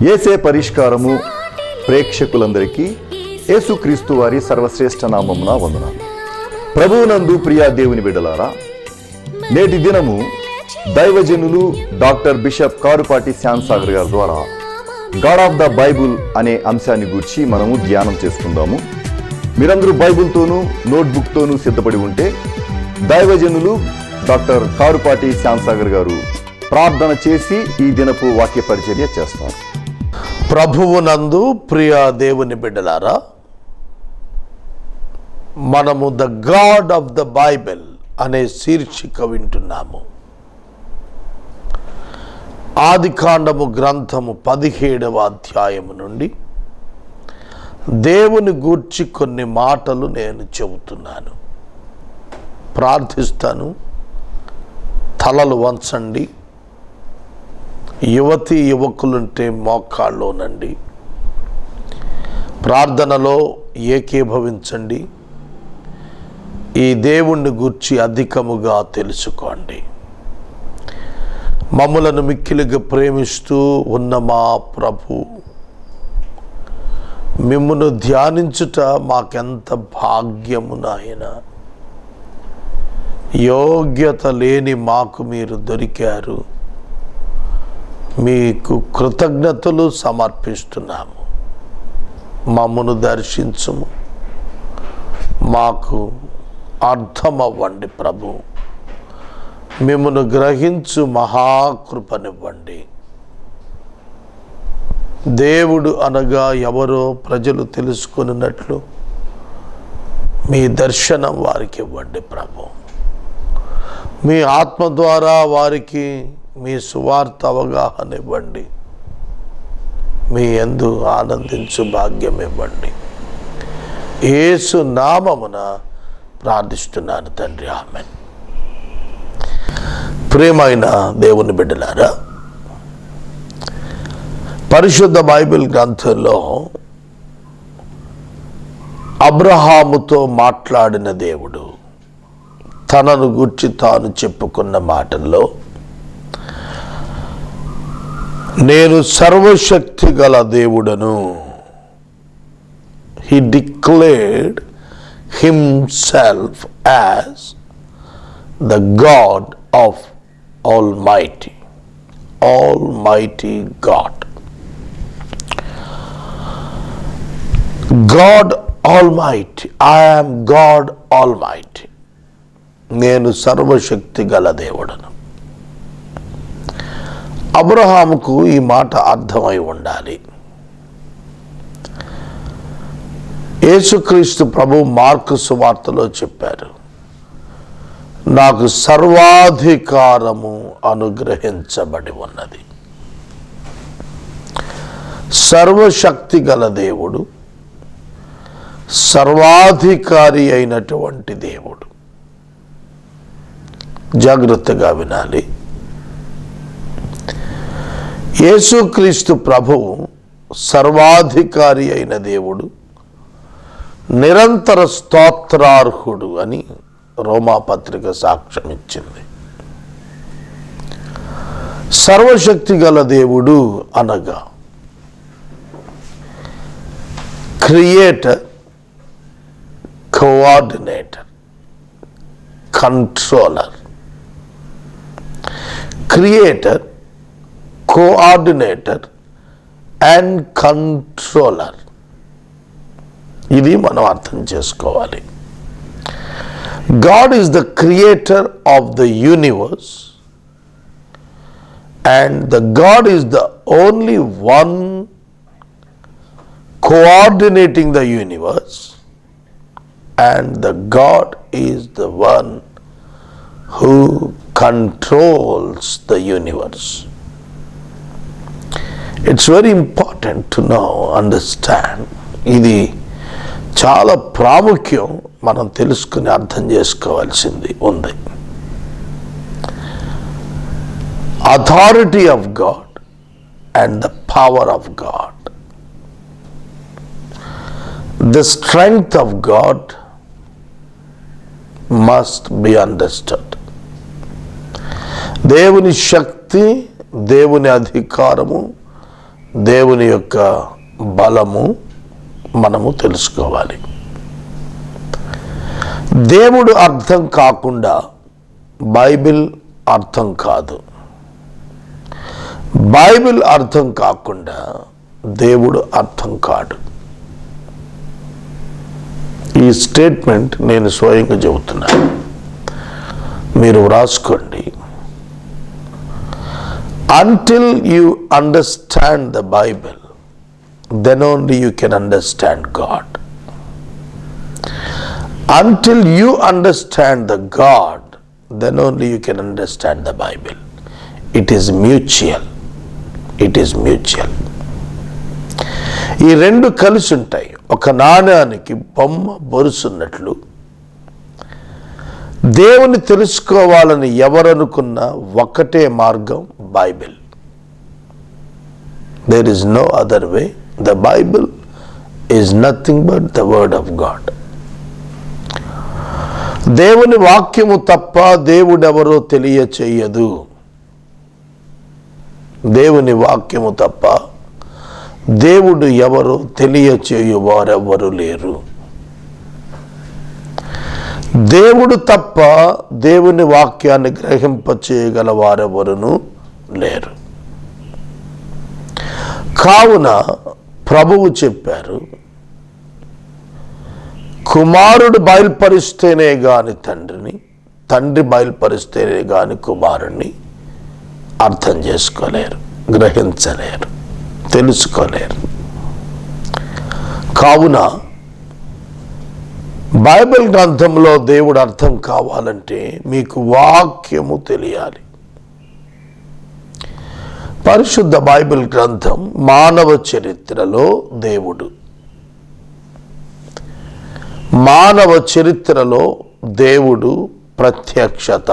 యేసే పరిష్కారము ప్రేక్షకులందరికీ యేసుక్రీస్తు వారి సర్వశ్రేష్ఠ నామమున వందనాలు. ప్రభువునందు ప్రియా దేవుని బిడ్డలారా, నేటి దినము దైవజనులు డాక్టర్ బిషప్ కారుపాటి శ్యాంసాగర్ గారి ద్వారా గాడ్ ఆఫ్ ద బైబుల్ అనే అంశాన్ని గురించి మనము ధ్యానం చేసుకుందాము. మీరందరూ బైబుల్తోనూ నోట్బుక్తోనూ సిద్ధపడి ఉంటే దైవజనులు డాక్టర్ కారుపాటి శ్యాంసాగర్ గారు ప్రార్థన చేసి ఈ దినపు వాక్య పరిచర్య చేస్తారు. ప్రభువునందు ప్రియ దేవుని బిడ్డలారా, మనము the God of the Bible అనే శీర్షిక వింటున్నాము. ఆదికాండము గ్రంథము 17వ అధ్యాయము నుండి దేవుని గూర్చి కొన్ని మాటలు నేను చెబుతున్నాను. ప్రార్థిస్తాను. తలలు వంచండి. యువతి యువకులుంటే మోకాళ్ళలోనండి. ప్రార్థనలో ఏకీభవించండి. ఈ దేవుణ్ణి గూర్చి అధికముగా తెలుసుకోండి. మమ్ములను మిక్కిలిగా ప్రేమిస్తూ ఉన్న మా ప్రభు, మిమ్మును ధ్యానించుట మాకెంత భాగ్యము నాయన. యోగ్యత లేని మాకు మీరు దొరికారు. మీకు కృతజ్ఞతలు సమర్పిస్తున్నాము. మమ్మను దర్శించుము, మాకు అర్థమవ్వండి ప్రభు. మిమ్మను గ్రహించు మహాకృపనివ్వండి. దేవుడు అనగా ఎవరో ప్రజలు తెలుసుకున్నట్లు మీ దర్శనం వారికి ఇవ్వండి ప్రభు. మీ ఆత్మ ద్వారా వారికి మీ సువార్త అవగాహన ఇవ్వండి. మీ యందు ఆనందించు భాగ్యం ఇవ్వండి. యేసు నామమున ప్రార్థిస్తున్నాను తండ్రి, ఆమేన్. ప్రియమైన దేవుని బిడ్డలారా, పరిశుద్ధ బైబిల్ గ్రంథంలో అబ్రహాముతో మాట్లాడిన దేవుడు తనను గురించి తాను చెప్పుకున్న మాటల్లో, నేను సర్వశక్తి గల దేవుడను. He declared himself as the God of Almighty, Almighty God. God Almighty, I am God Almighty. నేను సర్వశక్తి గల దేవుడను. అబ్రహాముకు ఈ మాట అర్థమై ఉండాలి. యేసుక్రీస్తు ప్రభు మార్కు సువార్తలో చెప్పారు, నాకు సర్వాధికారము అనుగ్రహించబడి ఉన్నది. సర్వశక్తి గల దేవుడు, సర్వాధికారి అయినటువంటి దేవుడు. జాగ్రత్తగా వినాలి. యేసుక్రీస్తు ప్రభువు సర్వాధికారి అయిన దేవుడు, నిరంతర స్తోత్రార్హుడు అని రోమాపత్రిక సాక్ష్యం ఇచ్చింది. సర్వశక్తి గల దేవుడు అనగా creator, coordinator, controller. Creator, coordinator and controller. ఇది మనం అర్థం చేసుకోవాలి. God is the creator of the universe, and the God is the only one coordinating the universe, and the God is the one who controls the universe. It's very important to know, understand. ఇది చాలా ప్రాముఖ్యం. మనం తెలుసుకుని అర్థం చేసుకోవాల్సింది ఉంది. Authority of God and the power of God, the strength of God must be understood. దేవుని శక్తి, దేవుని అధికారము, దేవుని యొక్క బలము మనము తెలుసుకోవాలి. దేవుడు అర్థం కాకుండా బైబిల్ అర్థం కాదు. బైబిల్ అర్థం కాకుండా దేవుడు అర్థం కాడు. ఈ స్టేట్మెంట్ నేను స్వయంగా చెబుతున్నాను, మీరు వ్రాసుకోండి. Until you understand the Bible, then only you can understand God. Until you understand the God, then only you can understand the Bible. It is mutual. It is mutual. ఈ రెండు కలిసి ఉంటాయి. ఒక నాణ్యానికి బొమ్మ బొరుసున్నట్లు దేవుని తెలుసుకోవాలని ఎవరనుకున్నా ఒకటే మార్గం Bible. There is no other way. The Bible is nothing but the word of God. దేవుని వాక్యము తప్ప దేవుడెవరో తెలియచేయదు. దేవుని వాక్యము తప్ప దేవుడు ఎవరో తెలియచేయు వారెవరు లేరు. దేవుడు తప్ప దేవుని వాక్యాన్ని గ్రహింపచేయగల వారెవరును లేరు. కావున ప్రభువు చెప్పారు, కుమారుడు బయలుపరిస్తేనే గాని తండ్రిని, తండ్రి బయలుపరిస్తేనే గాని కుమారుణ్ణి అర్థం చేసుకోలేరు, గ్రహించలేరు, తెలుసుకోలేరు. కావున బైబిల్ గ్రంథంలో దేవుడు అర్థం కావాలంటే మీకు వాక్యము తెలియాలి. పరిశుద్ధ బైబిల్ గ్రంథం మానవ చరిత్రలో దేవుడు, మానవ చరిత్రలో దేవుడు ప్రత్యక్షత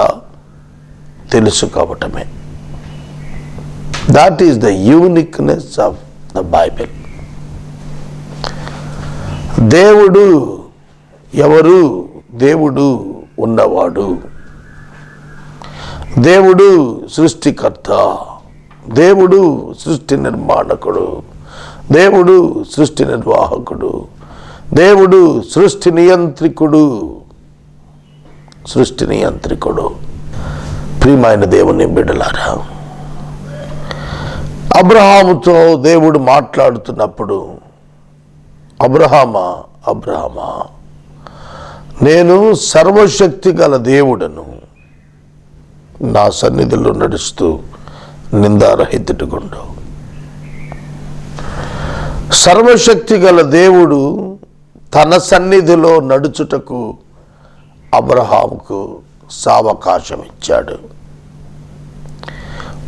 తెలుసుకోవటమే. That is the uniqueness of the Bible. దేవుడు ఎవరు? దేవుడు ఉన్నవాడు, దేవుడు సృష్టికర్త, దేవుడు సృష్టి నిర్మాణకుడు, దేవుడు సృష్టి నిర్వాహకుడు, దేవుడు సృష్టి నియంత్రికుడు, సృష్టి నియంత్రికుడు. ప్రియమైన దేవుని బిడ్డలారా, అబ్రహాముతో దేవుడు మాట్లాడుతున్నప్పుడు, అబ్రహామా, అబ్రహామా, నేను సర్వశక్తి గల దేవుడను, నా సన్నిధిలో నడుస్తూ నిందారహితుడుగుండు. సర్వశక్తి గల దేవుడు తన సన్నిధిలో నడుచుటకు అబ్రహాముకు సావకాశం ఇచ్చాడు.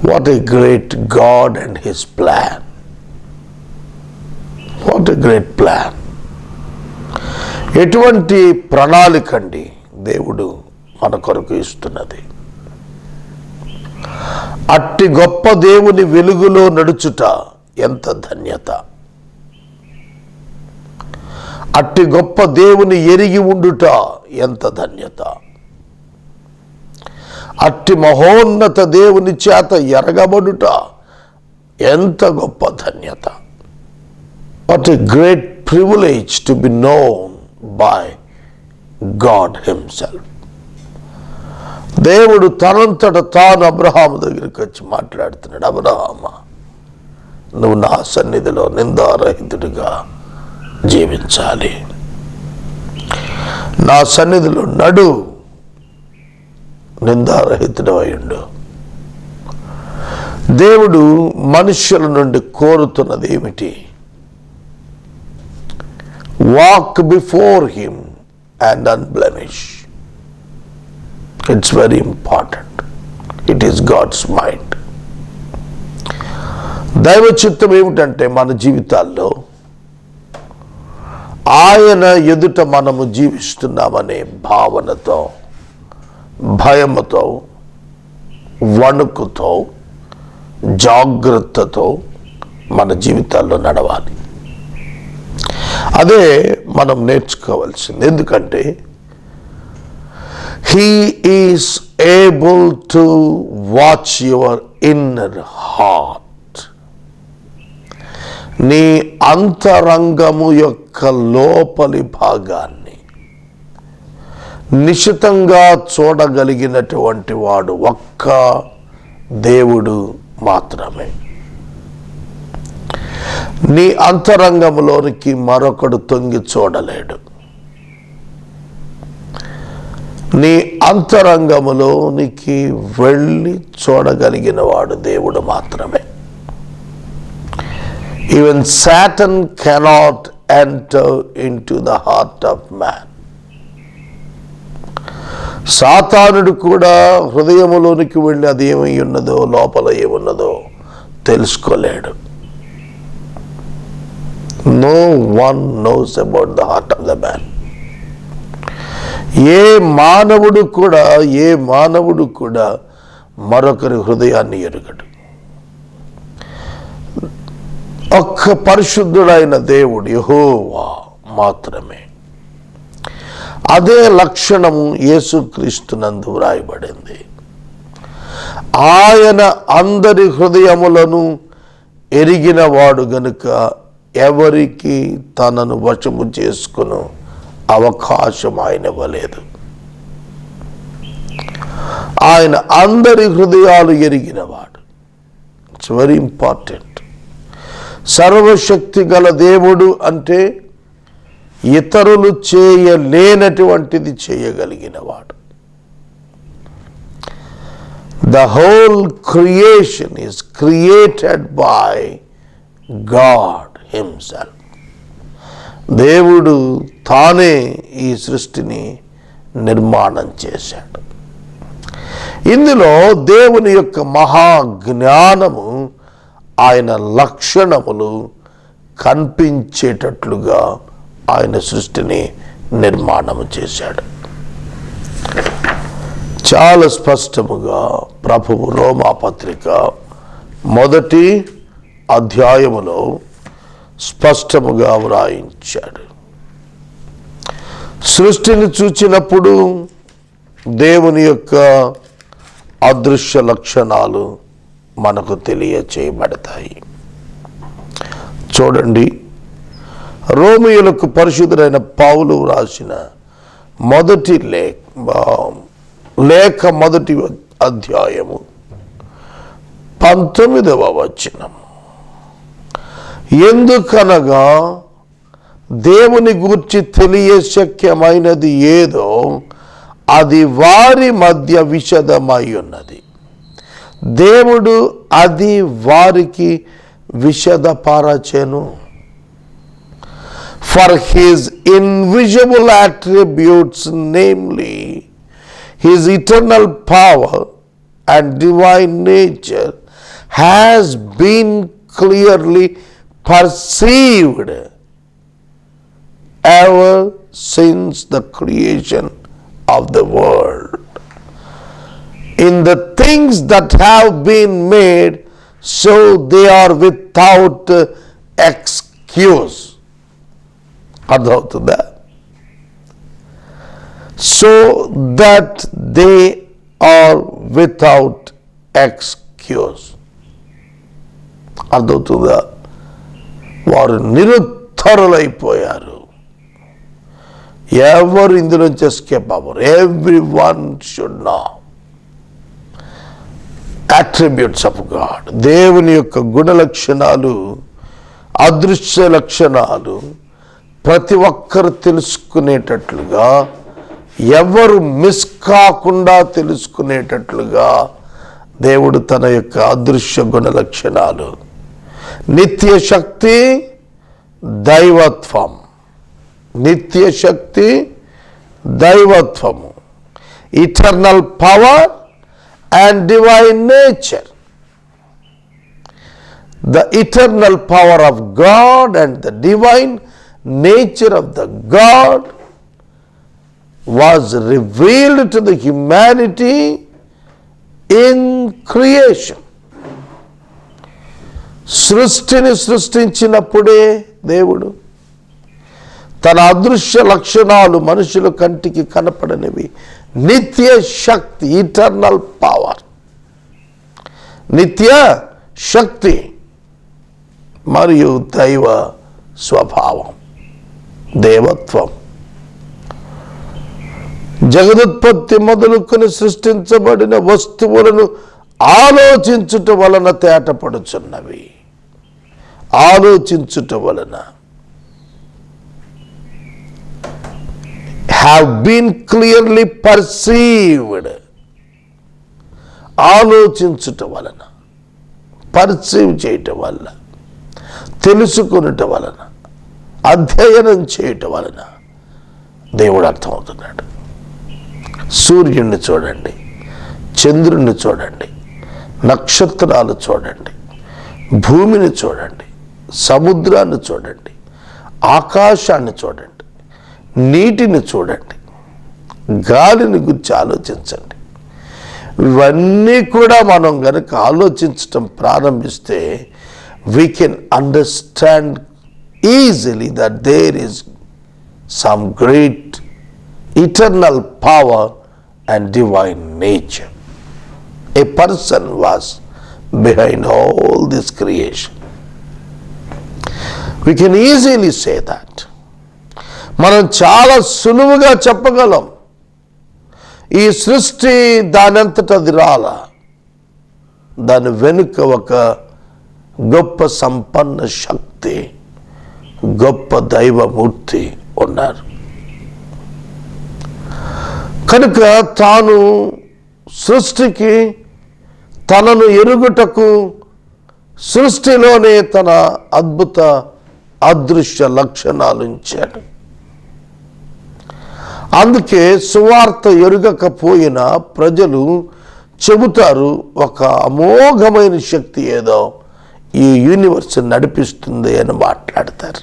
What a great God and his plan. What a great plan. ఎటువంటి ప్రణాళిక అండి దేవుడు మన కొరకు ఇస్తున్నది. అట్టి గొప్ప దేవుని వెలుగులో నడుచుట ఎంత ధన్యత. అట్టి గొప్ప దేవుని ఎరిగి ఉండుట ఎంత ధన్యత. అట్టి మహోన్నత దేవుని చేత ఎరగబడుట ఎంత గొప్ప ధన్యత. What a great privilege to be known by God himself. దేవుడు తనంతట తాను అబ్రహాము దగ్గరికి వచ్చి మాట్లాడుతున్నాడు. అబ్రహామా, నువ్వు నా సన్నిధిలో నిందారహితుడిగా జీవించాలి, నా సన్నిధిలో నడు, నిందారహితుడు అయ్యుండు. దేవుడు మనుష్యుల నుండి కోరుతున్నది ఏమిటి? Walk before him and unblemished. It's very important. It is God's mind. దైవ చిత్తం ఏమిటంటే మన జీవితాల్లో ఆయన ఎదుట మనము జీవిస్తున్నామనే భావనతో, భయముతో, వణుకుతో, జాగ్రత్తతో మన జీవితాల్లో నడవాలి. అదే మనం నేర్చుకోవాల్సింది. ఎందుకంటే he is able to watch your inner heart. నీ అంతరంగము యొక్క లోపలి భాగాన్ని నిశితంగా చూడగలిగినటువంటి వాడు ఒక్క దేవుడు మాత్రమే. నీ అంతరంగంలోనికి మరొకడు తొంగి చూడలేడు. నీ అంతరంగములోనికి వెళ్ళి చూడగలిగిన వాడు దేవుడు మాత్రమే. Even Satan cannot enter into the heart of man. సాతానుడు కూడా హృదయములోనికి వెళ్ళి అది ఏమై ఉన్నదో, లోపల ఏమున్నదో తెలుసుకోలేడు. No one knows about the heart of the man. ఏ మానవుడు కూడా మరొకరి హృదయాన్ని ఎరుగడు. ఒక్క పరిశుద్ధుడైన దేవుడు యెహోవా మాత్రమే. అదే లక్షణము యేసుక్రీస్తునందు వ్రాయబడింది. ఆయన అందరి హృదయములను ఎరిగిన వాడు గనుక ఎవరికి తనను వశము చేసుకును అవకాశం ఆయన ఇవ్వలేదు. ఆయన అందరి హృదయాలు ఎరిగినవాడు. It's very important. సర్వశక్తి గల దేవుడు అంటే ఇతరులు చేయలేనటువంటిది చేయగలిగినవాడు. The whole creation is created by God himself. దేవుడు తానే ఈ సృష్టిని నిర్మాణం చేశాడు. ఇందులో దేవుని యొక్క మహాజ్ఞానము, ఆయన లక్షణములు కనిపించేటట్లుగా ఆయన సృష్టిని నిర్మాణము చేశాడు. చాలా స్పష్టముగా ప్రభువు రోమాపత్రిక 1వ అధ్యాయములో స్పష్టముగా వ్రాయించాడు. సృష్టిని చూచినప్పుడు దేవుని యొక్క అదృశ్య లక్షణాలు మనకు తెలియచేయబడతాయి. చూడండి, రోమియోలకు పరిశుద్ధుడైన పౌలు వ్రాసిన మొదటి లేఖ 1వ అధ్యాయము 19వ వచనం. ఎందుకనగా దేవుని గూర్చి తెలియశక్యమైనది ఏదో అది వారి మధ్య విషదమై ఉన్నది. దేవుడు అది వారికి విషదపరచెను. For his invisible attributes, namely his eternal power and divine nature, has been clearly perceived ever since the creation of the world in the things that have been made, so they are without excuse. అర్థమవుతుందా? So that they are without excuse. అర్థమవుతుందా? వారు నిరుత్తరులైపోయారు. ఎవరు ఇందులోంచి escape అవ్వరు. Every one should know attributes of God. దేవుని యొక్క గుణ లక్షణాలు, అదృశ్య లక్షణాలు ప్రతి ఒక్కరు తెలుసుకునేటట్లుగా, ఎవరు మిస్ కాకుండా తెలుసుకునేటట్లుగా దేవుడు తన యొక్క అదృశ్య గుణ లక్షణాలు, నిత్య శక్తి, దైవత్వం, నిత్య శక్తి, దైవత్వము, eternal power and divine nature. The eternal power of God and the divine nature of the God was revealed to the humanity in creation. సృష్టిని సృష్టించినప్పుడే దేవుడు తన అదృశ్య లక్షణాలు మనుషుల కంటికి కనపడనివి, నిత్య శక్తి, మరియు దైవ స్వభావం, దేవత్వం. జగదుత్పత్తి మొదలుకొని సృష్టించబడిన వస్తువులను ఆలోచించుట వలన తేటపడుచున్నవి. ఆలోచించుట వలన have been clearly perceived. ఆలోచించుట వలన, పర్సీవ్ చేయటం వలన, తెలుసుకునుట వలన, అధ్యయనం చేయటం వలన దేవుడు అర్థమవుతున్నాడు. సూర్యుడిని చూడండి, చంద్రుణ్ణి చూడండి, నక్షత్రాలు చూడండి, భూమిని చూడండి, సముద్రాన్ని చూడండి, ఆకాశాన్ని చూడండి, నీటిని చూడండి, గాలిని గురించి ఆలోచించండి. ఇవన్నీ కూడా మనం కనుక ఆలోచించటం ప్రారంభిస్తే we can understand easily that there is some great eternal power and divine nature. A person was behind all this creation. We can easily say that. మనం చాలా సులువుగా చెప్పగలం, ఈ సృష్టి దానంతట అది రాలా, దాని వెనుక ఒక గొప్ప సంపన్న శక్తి, గొప్ప దైవమూర్తి ఉన్నారు. కనుక తాను సృష్టికి తనను ఎరుగుటకు సృష్టిలోనే తన అద్భుత అదృశ్య లక్షణాలు ఉంచాడు. అందుకే సువార్త ఎరుగకపోయినా ప్రజలు చెబుతారు, ఒక అమోఘమైన శక్తి ఏదో ఈ యూనివర్స్ నడిపిస్తుంది అని మాట్లాడతారు.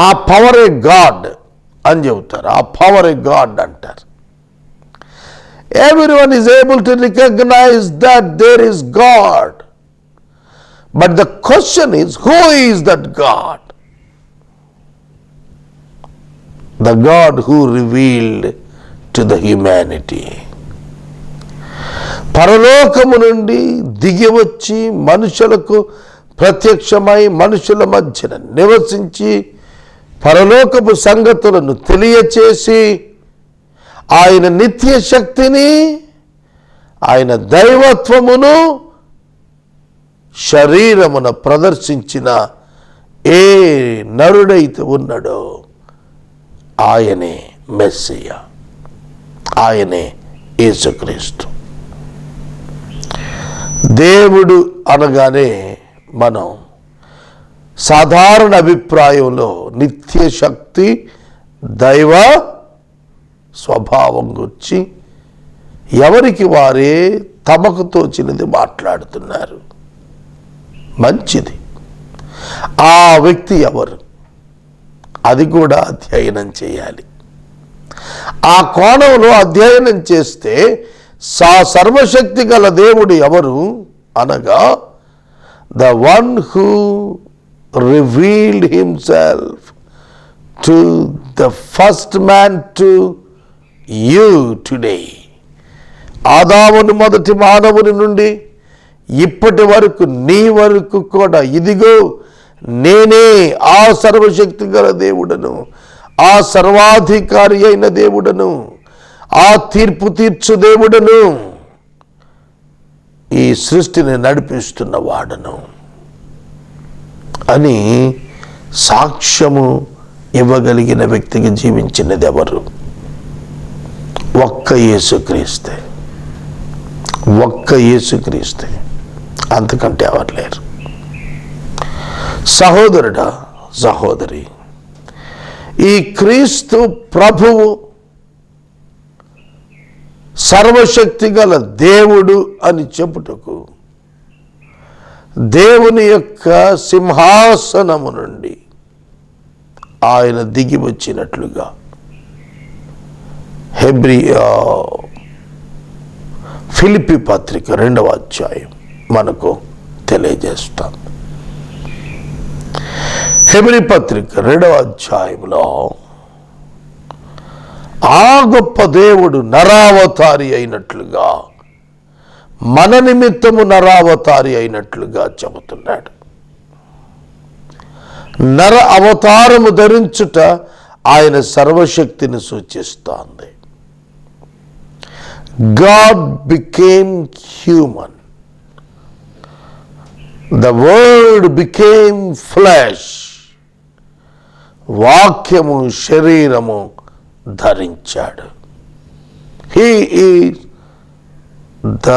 ఆ పవర్ ఏ గాడ్ అని చెబుతారు, ఆ పవర్ ఏ గాడ్ అంటారు. Everyone is able to recognize that there is God. But the question is, who is that God? The God who revealed to the humanity. పరలోకము నుండి దిగి వచ్చి మనుషులకు ప్రత్యక్షమై మనుషుల మధ్యన నివసించి పరలోకపు సంగతులను తెలియచేసి ఆయన నిత్య శక్తిని, ఆయన దైవత్వమును శరీరమున ప్రదర్శించిన ఏ నరుడైతే ఉన్నాడో ఆయనే మెస్సియా, ఆయనే యేసుక్రీస్తు. దేవుడు అనగానే మనం సాధారణ అభిప్రాయంలో నిత్య శక్తి, దైవ స్వభావం గురించి ఎవరికి వారే తమకు తోచినది మాట్లాడుతున్నారు. మంచిది. ఆ వ్యక్తి ఎవరు, అది కూడా అధ్యయనం చేయాలి. ఆ కోణంలో అధ్యయనం చేస్తే సర్వశక్తి గల దేవుడు ఎవరు అనగా, the one who revealed himself to the first man to you today. ఆదామును మొదటి మానవుని నుండి ఇప్పటి వరకు నీ వరకు కూడా ఇదిగో నేనే ఆ సర్వశక్తి గల దేవుడను, ఆ సర్వాధికారి అయిన దేవుడను, ఆ తీర్పు తీర్చు దేవుడను, ఈ సృష్టిని నడిపిస్తున్న వాడను అని సాక్ష్యము ఇవ్వగలిగిన వ్యక్తికి జీవించినది ఎవరు? ఒక్క యేసుక్రీస్తే. ఒక్క యేసుక్రీస్తే, అంతకంటే ఎవరు లేరు. సహోదరుడా, సహోదరి, ఈ క్రీస్తు ప్రభువు సర్వశక్తి గల దేవుడు అని చెప్పుటకు దేవుని యొక్క సింహాసనము నుండి ఆయన దిగి వచ్చినట్లుగా ఫిలిప్పీ పత్రిక 2వ అధ్యాయం మనకు తెలియజేస్తాం. హెబ్రీ పత్రిక 2వ అధ్యాయంలో ఆ గొప్ప దేవుడు నరావతారి అయినట్లుగా, మన నిమిత్తము నరావతారి అయినట్లుగా చెబుతున్నాడు. నర అవతారము ధరించుట ఆయన సర్వశక్తిని సూచిస్తోంది. God became human. The word became flesh. వాక్యము శరీరము ధరించాడు. He is the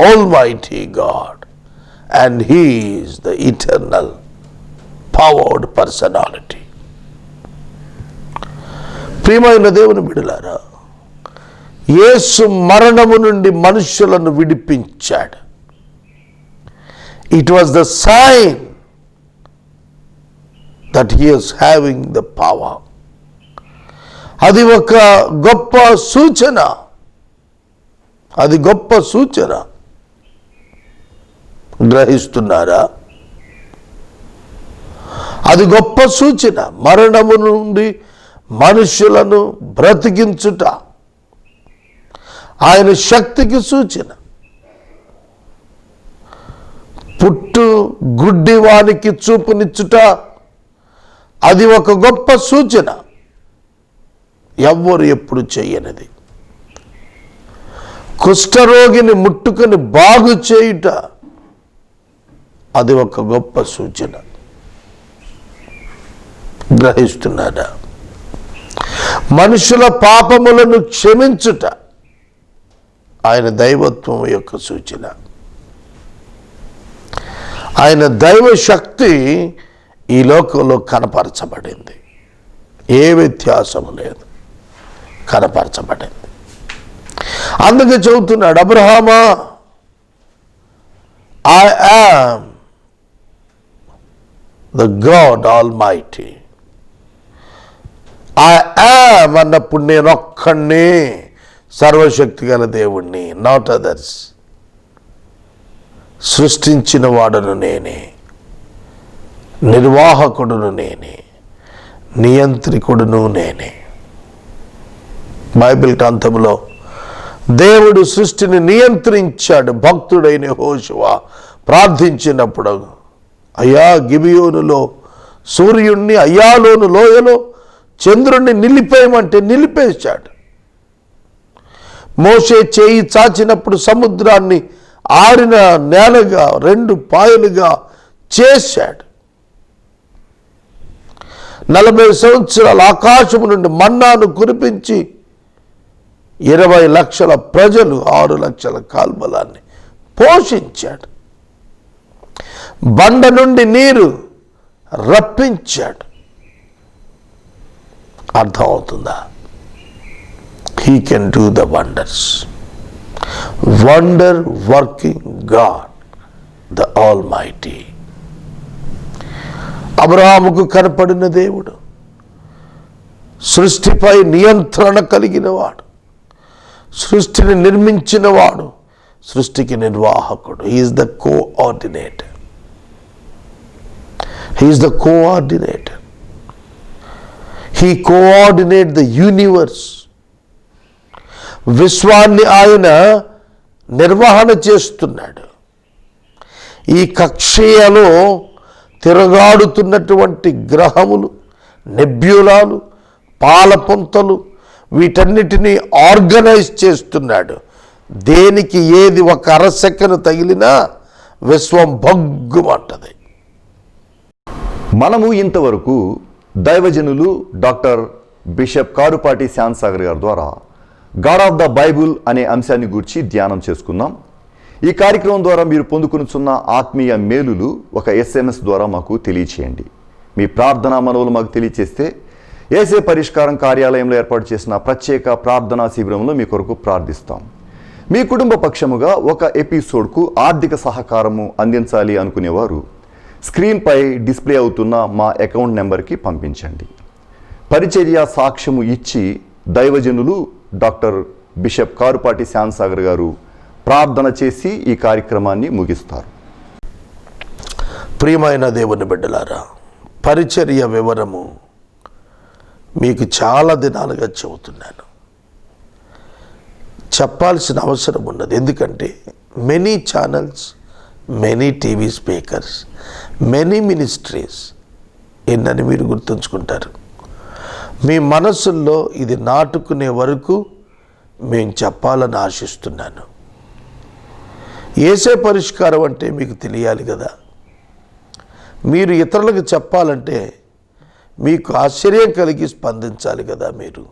almighty God and he is the eternal powered personality. ప్రియమైన దేవుని బిడ్డలారా, యేసు మరణము నుండి మనుషులను విడిపించాడు. It was the sign that he is having the power. అది ఒక గొప్ప సూచన. అది గొప్ప సూచన. గ్రహిస్తున్నారా? అది గొప్ప సూచన. మరణము నుండి మనుషులను బ్రతికించుట ఆయన శక్తికి సూచన. పుట్టు గుడ్డివానికి చూపునిచ్చుట అది ఒక గొప్ప సూచన. ఎవ్వరు ఎప్పుడు చేయనిది. కుష్ఠరోగిని ముట్టుకొని బాగు చేయుట అది ఒక గొప్ప సూచన. గ్రహిస్తున్నారా? మనుషుల పాపములను క్షమించుట ఆయన దైవత్వం యొక్క సూచన. ఆయన దైవ శక్తి ఈ లోకంలో కనపరచబడింది. ఏ వ్యత్యాసము లేదు, కనపరచబడింది. అందుకే చెబుతున్నాడు, అబ్రహామా, I am the God almighty. I am అన్నప్పుడు నేను ఒక్కడినే సర్వశక్తి గల దేవుణ్ణి, నాట్ అదర్స్. సృష్టించిన వాడును నేనే, నిర్వాహకుడును నేనే, నియంత్రికుడును నేనే. బైబిల్ గ్రంథంలో దేవుడు సృష్టిని నియంత్రించాడు. భక్తుడైన యెహోషువ ప్రార్థించినప్పుడు, అయ్యా గిబియోనులో సూర్యుణ్ణి, అయ్యాలోను లోయలో చంద్రుణ్ణి నిలిపేయమంటే నిలిపేశాడు. మోషే చేయి చాచినప్పుడు సముద్రాన్ని ఆరిన నేలగా 2 పాయలుగా చేశాడు. 40 సంవత్సరాలు ఆకాశము నుండి మన్నాను కురిపించి 20 లక్షల ప్రజలు 6 లక్షల కాల్బలాన్ని పోషించాడు. బండ నుండి నీరు రప్పించాడు. అర్థమవుతుందా? He can do the wonders. Wonder working God, the Almighty. అబ్రహాముకు కనపడిన దేవుడు సృష్టిపై నియంత్రణ కలిగిన వాడు, సృష్టిని నిర్మించిన వాడు, సృష్టికి నిర్వాహకుడు. He is the coordinator. He is the coordinator. He coordinates the universe. విశ్వాన్ని ఆయన నిర్వహణ చేస్తున్నాడు. ఈ కక్షలో తిరగాడుతున్నటువంటి గ్రహములు, నెబ్యులాలు, పాలపుంతలు, వీటన్నిటినీ ఆర్గనైజ్ చేస్తున్నాడు. దేనికి ఏది ఒక అరసెకను తగిలినా విశ్వం భగ్గుమంటది. మనము ఇంతవరకు దైవజనులు డాక్టర్ బిషప్ కారుపాటి శ్యామ్సాగర్ గారి ద్వారా గాడ్ ఆఫ్ ద బైబుల్ అనే అంశాన్ని గురించి ధ్యానం చేసుకుందాం. ఈ కార్యక్రమం ద్వారా మీరు పొందుకునిచున్న ఆత్మీయ మేలులు ఒక SMS ద్వారా మాకు తెలియచేయండి. మీ ప్రార్థనా మనవులు మాకు తెలియచేస్తే ఏసే పరిష్కారం కార్యాలయంలో ఏర్పాటు చేసిన ప్రత్యేక ప్రార్థనా శిబిరంలో మీ కొరకు ప్రార్థిస్తాం. మీ కుటుంబ పక్షముగా ఒక ఎపిసోడ్కు ఆర్థిక సహకారము అందించాలి అనుకునేవారు స్క్రీన్పై డిస్ప్లే అవుతున్న మా అకౌంట్ నెంబర్కి పంపించండి. పరిచర్య సాక్ష్యము ఇచ్చి దైవజనులు డాక్టర్ బిషప్ కారుపాటి శ్యామ్సాగర్ గారు ప్రార్థన చేసి ఈ కార్యక్రమాన్ని ముగిస్తారు. ప్రియమైన దేవుని బిడ్డలారా, పరిచర్య వివరము మీకు చాలా దినాలుగా చెబుతున్నాను. చెప్పాల్సిన అవసరం ఉన్నది. ఎందుకంటే many channels, many TV speakers, many ministries ఎన్నని మీరు గుర్తుంచుకుంటారు. మీ మనసుల్లో ఇది నాటుకునే వరకు మేము చెప్పాలని ఆశిస్తున్నాను. యేసే పరిష్కారం అంటే మీకు తెలియాలి కదా. మీరు ఇతరులకు చెప్పాలంటే మీకు ఆశ్చర్యం కలిగి స్పందించాలి కదా మీరు.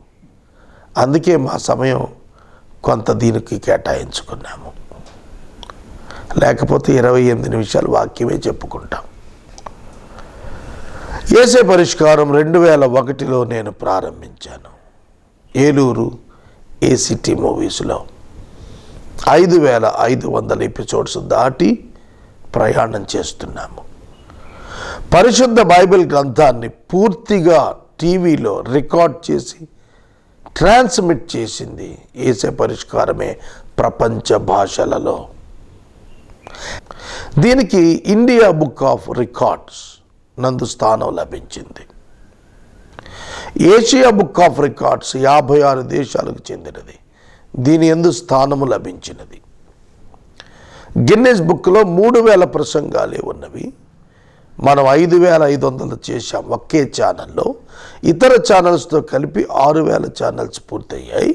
అందుకే మా సమయం కొంత దీనికి కేటాయించుకున్నాము. లేకపోతే 28 నిమిషాలు వాక్యమే చెప్పుకుంటాం. యేసే పరిష్కారం 2001లో నేను ప్రారంభించాను. ఏలూరు ఏసిటీ మూవీస్లో 5500 ఎపిసోడ్స్ దాటి ప్రయాణం చేస్తున్నాము. పరిశుద్ధ బైబిల్ గ్రంథాన్ని పూర్తిగా టీవీలో రికార్డ్ చేసి ట్రాన్స్మిట్ చేసింది యేసే పరిష్కారమే ప్రపంచ భాషలలో. దీనికి ఇండియా బుక్ ఆఫ్ రికార్డ్స్ నందు స్థానం లభించింది. ఏషియా బుక్ ఆఫ్ రికార్డ్స్ 56 దేశాలకు చెందినది. దీని యందు స్థానము లభించినది. గిన్నెస్ బుక్లో 3000 ప్రసంగాలే ఉన్నవి. మనం 5500 చేశాం ఒకే ఛానల్లో. ఇతర ఛానల్స్తో కలిపి 6000 ఛానల్స్ పూర్తయ్యాయి.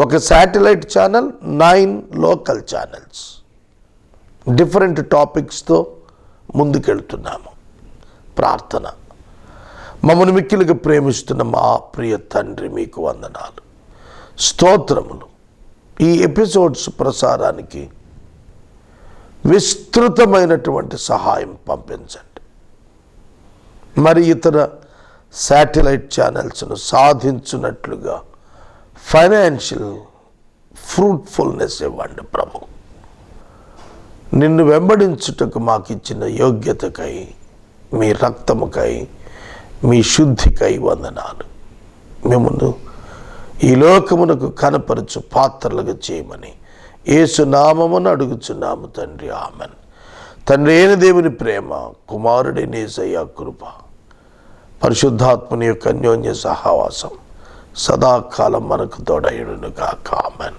ఒక satellite channel, 9 local channels. Different టాపిక్స్తో ముందుకెళ్తున్నాము. ప్రార్థన. మమ్మల్ని మిక్కిలిగా ప్రేమిస్తున్న మా ప్రియ తండ్రి, మీకు వందనాలు, స్తోత్రములు. ఈ ఎపిసోడ్స్ ప్రసారానికి విస్తృతమైనటువంటి సహాయం పంపించండి. మరి ఇతర శాటిలైట్ ఛానల్స్ను సాధించున్నట్లుగా ఫైనాన్షియల్ ఫ్రూట్ఫుల్నెస్ ఇవ్వండి ప్రభు. నిన్ను వెంబడించుటకు మాకు ఇచ్చిన యోగ్యతకై, మీ రక్తముకై, మీ శుద్ధికై వందనాలు. మిమ్మును ఈ లోకమునకు కనపరచు పాత్రలుగా చేయమని యేసు నామమున అడుగుచున్నాము తండ్రి. ఆమెన్. తండ్రి అయిన దేవుని ప్రేమ, కుమారుడైన యేసయ్య కృప, పరిశుద్ధాత్మని యొక్క అన్యోన్య సహవాసం సదాకాలం మనకు తోడయుడును గాక. ఆమెన్.